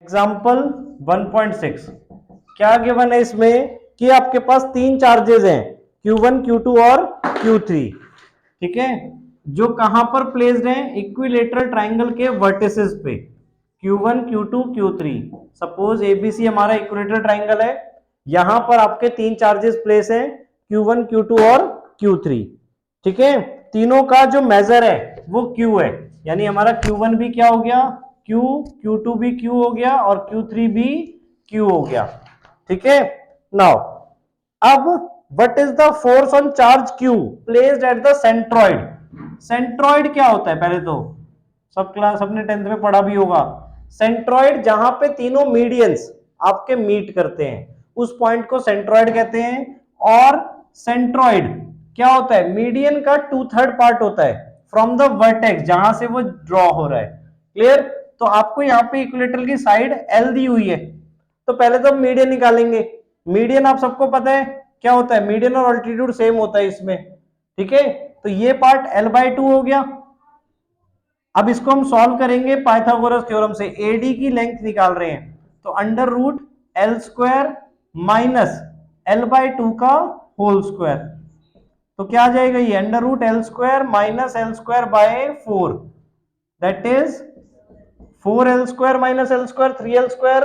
Example 1.6 क्या given है इसमें कि आपके पास तीन चार्जेस हैं Q1, Q2 और Q3, ठीक है, जो कहां पर प्लेस्ड हैं, इक्विलेटरल ट्राइंगल के वर्टिसेस पे, Q1, Q2, Q3। Suppose ABC हमारा इक्विलेटरल ट्राइंगल है, यहां पर आपके तीन चार्जेस प्लेस हैं Q1, Q2 और Q3, ठीक है। तीनों का जो मेजर है वो Q है, यानी हमारा Q1 भी क्या हो गया Q, Q2 भी Q हो गया और Q3 भी Q हो गया, ठीक है। नाउ अब what is the force on charge Q placed at the centroid. Centroid क्या होता है, पहले तो सबने 10th में पढ़ा भी होगा। सेंट्रॉइड जहां पे तीनों मीडियंस आपके मीट करते हैं उस पॉइंट को सेंट्रॉइड कहते हैं। और सेंट्रॉइड क्या होता है, मीडियन का 2/3 पार्ट होता है फ्रॉम द वर्टेक्स जहां से वो ड्रॉ हो रहा है। क्लियर। तो आपको यहाँ पे इक्विलेटरल की साइड L दी हुई है, तो पहले तो मीडियन निकालेंगे। मीडियन आप सबको पता है क्या होता है, मीडियन और अल्टीट्यूड सेम होता है इसमें, ठीक है। तो ये पार्ट L/2 हो गया। अब इसको हम सॉल्व करेंगे पाइथागोरस थ्योरम से। AD की लेंथ निकाल रहे हैं, तो under root L² minus L/2 का होल स्क्वायर, तो क्या आ जाएगा ये under root L² minus L² by 4, that is 4L² minus L² 3L²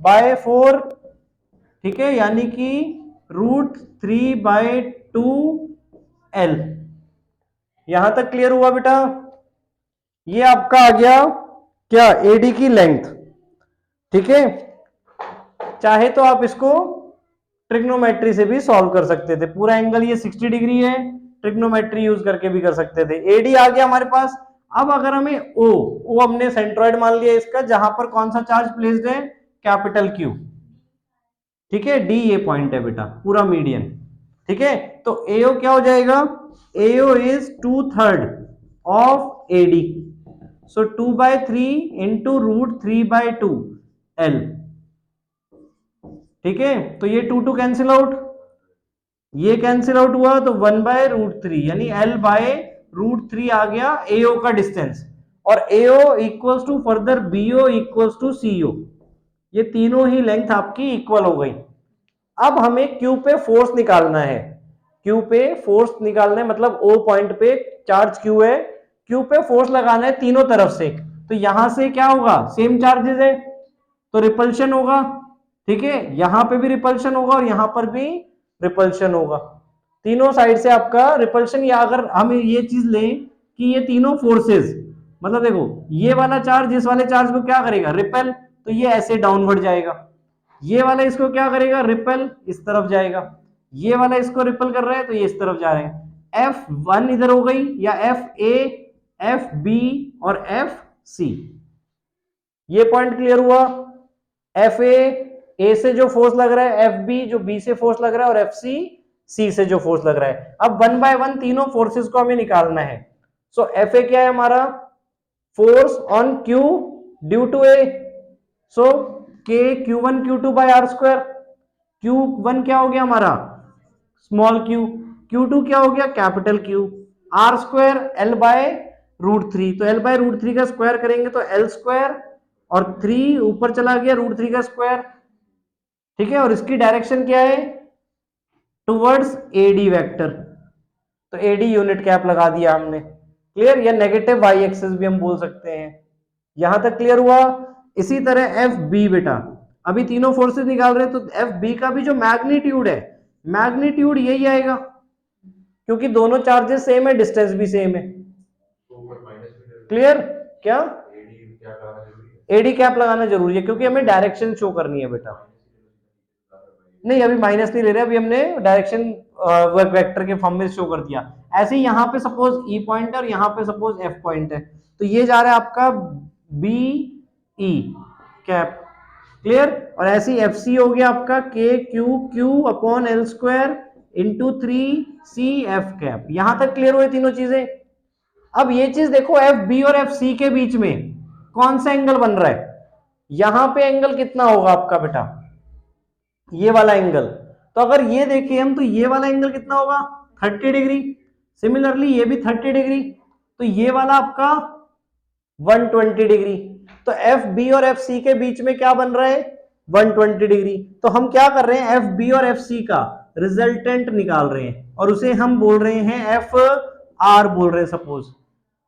by 4, ठीक है, यानी कि √3/2L। यहां तक क्लियर हुआ बेटा। ये आपका आ गया क्या, AD की लेंथ, ठीक है। चाहे तो आप इसको ट्रिग्नोमेट्री से भी सॉल्व कर सकते थे, पूरा एंगल ये 60 डिग्री है, ट्रिग्नोमेट्री यूज करके भी कर सकते थे। AD आ गया हमारे पास। अब अगर हमें O हमने सेंट्रॉइड मान लिया इसका, जहां पर कौन सा चार्ज प्लेस्ड है, कैपिटल Q, ठीक है। D ये पॉइंट है बेटा, पूरा मीडियन, ठीक है। तो AO क्या हो जाएगा, AO is 2/3 of AD, so 2/3 into √3/2L, ठीक है। तो ये 2 कैंसिल आउट, ये कैंसिल आउट हुआ, तो 1/√3 यानी L/√3 आ गया AO का डिस्टेंस। और AO equals to further BO equals to CO, ये तीनों ही लेंथ आपकी इक्वल हो गई। अब हमें Q पे फोर्स निकालना है, Q पे फोर्स निकालना है, मतलब O पॉइंट पे चार्ज Q है, Q पे फोर्स लगाना है तीनों तरफ से। तो यहां से क्या होगा, सेम चार्जेस है तो रिपल्शन होगा, ठीक है। यहां पे भी रिपल्शन होगा और यहां पर भी रिपल्शन होगा, तीनों साइड से आपका रिपल्शन। या अगर हम ये चीज लें कि ये तीनों फोर्सेस, मतलब देखो ये वाला चार्ज इस वाले चार्ज को क्या करेगा, रिपेल, तो ये ऐसे डाउनवर्ड जाएगा। ये वाला इसको क्या करेगा, रिपेल, इस तरफ जाएगा। ये वाला इसको रिपेल कर रहा है तो ये इस तरफ जा रहे हैं। F1 इधर हो गई, या FA, FB और FC, ये पॉइंट क्लियर हुआ। FA A से जो फोर्स लग रहा है, FB जो B से फोर्स लग रहा है, और FC C से जो फोर्स लग रहा है। अब 1 बाय 1 तीनों फोर्सेस को हमें निकालना है। सो FA क्या है हमारा, force on Q due to A, so K Q1 Q2 by R²। Q1 क्या हो गया हमारा स्मॉल q, Q2 क्या हो गया कैपिटल Q, R² L/√3, तो L/√3 का स्क्वायर करेंगे तो L² और 3 ऊपर चला गया √3 का स्क्वायर, ठीक है। और इसकी डायरेक्शन क्या है, टुवर्ड्स AD वेक्टर, तो AD यूनिट कैप लगा दिया हमने। क्लियर, या नेगेटिव y एक्सिस भी हम बोल सकते हैं। यहां तक क्लियर हुआ। इसी तरह FB बेटा, अभी तीनों फोर्सेस निकाल रहे हैं, तो FB का भी जो मैग्नीट्यूड है, मैग्नीट्यूड यही आएगा क्योंकि दोनों चार्जेस सेम है, डिस्टेंस भी सेम है। क्लियर, क्या AD कैप लगाना जरूरी है क्योंकि हमें डायरेक्शन शो करनी है बेटा। नहीं अभी माइनस नहीं ले रहे, अभी हमने डायरेक्शन वेक्टर के फॉर्म में शो कर दिया। ऐसे ही यहाँ पे सपोज E पॉइंट है और यहाँ पे सपोज F पॉइंट है, तो ये जा रहा है आपका BE कैप। क्लियर, और ऐसे ही FC हो गया आपका KQQ/L² इंटू 3CF कैप। यहां तक क्लियर हुए तीनों चीजें। अब ये चीज देखो FB और FC के बीच में कौन सा एंगल बन रहा है, यहां पे एंगल कितना होगा आपका बेटा, ये वाला एंगल। तो अगर ये देखें हम, तो ये वाला एंगल कितना होगा 30 डिग्री, सिमिलरली ये भी 30 डिग्री, तो ये वाला आपका 120 डिग्री। तो एफ बी और एफ सी के बीच में क्या बन रहा है 120 डिग्री। तो हम क्या कर रहे हैं एफ बी और एफ सी का रिजल्टेंट निकाल रहे हैं और उसे हम बोल रहे हैं एफ आर बोल रहे हैं सपोज,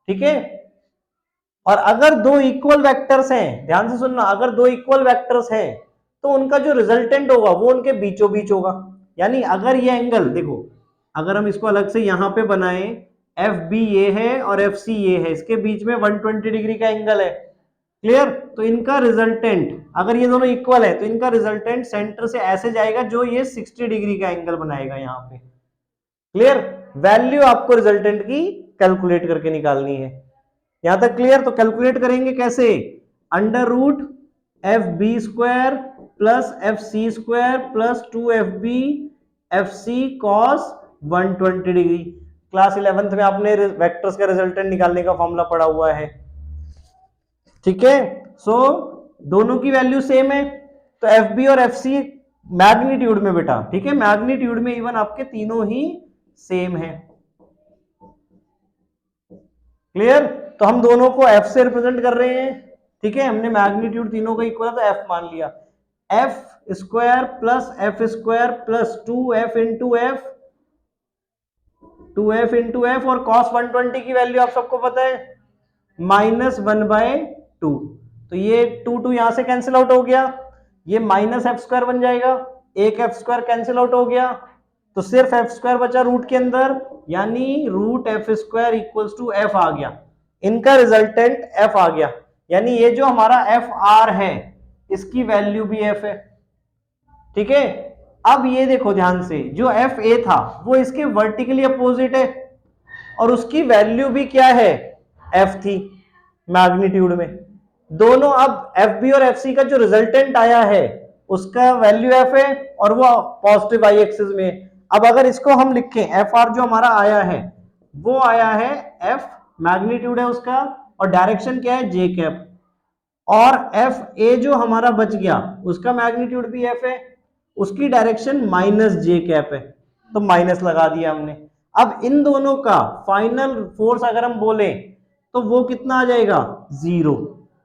ठीक है। और अगर दो इक्वल वेक्टर्स हैं, ध्यान से सुनना, अगर दो इक्वल वेक्टर्स हैं तो उनका जो रिजल्टेंट होगा वो उनके बीचों बीच होगा। यानी अगर ये एंगल देखो, अगर हम इसको अलग से यहां पे बनाएं, एफ बी ये है और एफ सी ये है, इसके बीच में 120 डिग्री का एंगल है, क्लियर। तो इनका रिजल्टेंट अगर ये दोनों इक्वल है तो इनका रिजल्टेंट सेंटर से ऐसे जाएगा जो ये 60 डिग्री का एंगल बनाएगा यहाँ पे, क्लियर। वैल्यू आपको रिजल्टेंट की कैलकुलेट करके निकालनी है, यहां तक क्लियर। तो कैलकुलेट करेंगे कैसे, under root F B square plus F C square plus 2fb F C cos 120 degree. Class 11th में आपने वेक्टर्स का रिजल्टेंट निकालने का फॉर्मूला पढ़ा हुआ है, ठीक है। सो दोनों की वैल्यू सेम है, तो एफ बी और एफ सी मैग्नीट्यूड में बेटा, ठीक है, मैग्नीट्यूड में इवन आपके तीनों ही सेम है, क्लियर। तो हम दोनों को एफ से रिप्रेजेंट कर रहे हैं, ठीक है, हमने मैग्नीट्यूड तीनों का इक्वल है तो एफ मान लिया। F square plus F square plus 2f into F, 2f into F, और cos 120 की वैल्यू आप सबको पता है -1/2। तो ये 2 यहां से कैंसिल आउट हो गया, ये माइनस एफ स्क्वायर बन जाएगा, एक एफ स्क्वायर कैंसिल आउट हो गया, तो सिर्फ एफ स्क्वायर बचा रूट के अंदर, यानी root F square equals to F आ गया, इनका रिजल्टेंट एफ आ गया। यानी ये जो हमारा एफ आर है इसकी वैल्यू भी एफ है, ठीक है। अब ये देखो ध्यान से, जो एफ ए था वो इसके वर्टिकली अपोजिट है और उसकी वैल्यू भी क्या है एफ थी मैग्नीट्यूड में। दोनों अब एफ बी और एफ सी का जो रिजल्टेंट आया है उसका वैल्यू एफ है और वो पॉजिटिव आई एक्सिस में। अब अगर इसको हम लिखें, एफ आर जो हमारा आया है वो आया है एफ, मैग्नीट्यूड है उसका, और डायरेक्शन क्या है जे कैप, और एफ ए जो हमारा बच गया उसका मैग्नीट्यूड भी एफ है, उसकी डायरेक्शन माइनस जे कैप है, तो माइनस लगा दिया हमने। अब इन दोनों का फाइनल फोर्स अगर हम बोले तो वो कितना आ जाएगा 0,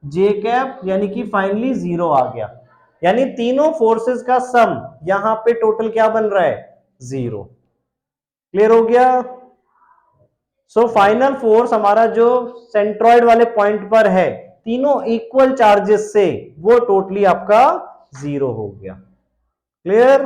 जे कैप, यानी कि फाइनली 0 आ गया। यानी तीनों फोर्सेस का सम यहां पे टोटल क्या बन रहा है 0, क्लियर हो गया। सो फाइनल फोर्स हमारा जो सेंट्रॉइड वाले पॉइंट पर है तीनों इक्वल चार्जेस से, वो टोटली आपका 0 हो गया, क्लियर।